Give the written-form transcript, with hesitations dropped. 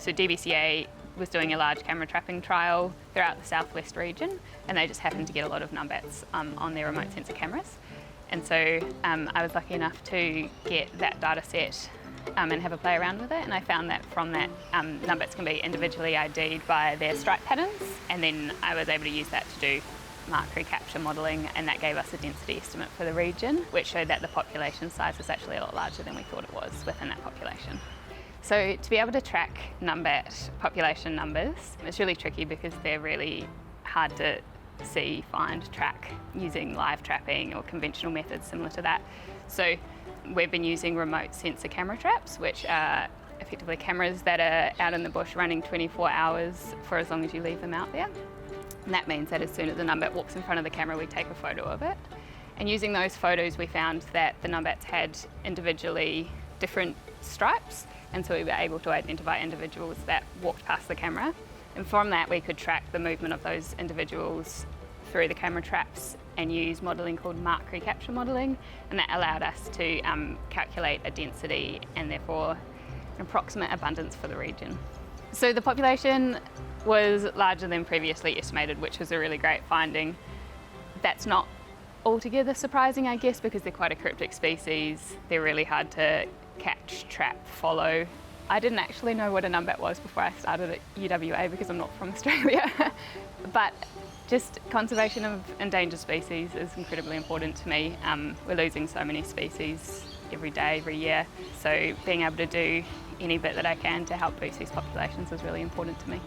So DBCA was doing a large camera trapping trial throughout the southwest region, and they just happened to get a lot of numbats on their remote sensor cameras. And so I was lucky enough to get that data set and have a play around with it, and I found that from that numbats can be individually ID'd by their stripe patterns, and then I was able to use that to do mark recapture modelling, and that gave us a density estimate for the region, which showed that the population size was actually a lot larger than we thought it was within that population. So to be able to track numbat population numbers, it's really tricky because they're really hard to see, find, track using live trapping or conventional methods similar to that. So we've been using remote sensor camera traps, which are effectively cameras that are out in the bush running 24 hours for as long as you leave them out there. And that means that as soon as the numbat walks in front of the camera, we take a photo of it. And using those photos, we found that the numbats had individually different stripes, and so we were able to identify individuals that walked past the camera. And from that, we could track the movement of those individuals through the camera traps and use modelling called mark recapture modelling, and that allowed us to calculate a density and therefore an approximate abundance for the region. So the population was larger than previously estimated, which was a really great finding. That's not altogether surprising, I guess, because they're quite a cryptic species. They're really hard to catch, trap, follow. I didn't actually know what a numbat was before I started at UWA because I'm not from Australia. But just conservation of endangered species is incredibly important to me. We're losing so many species every day, every year. So being able to do any bit that I can to help boost these populations is really important to me.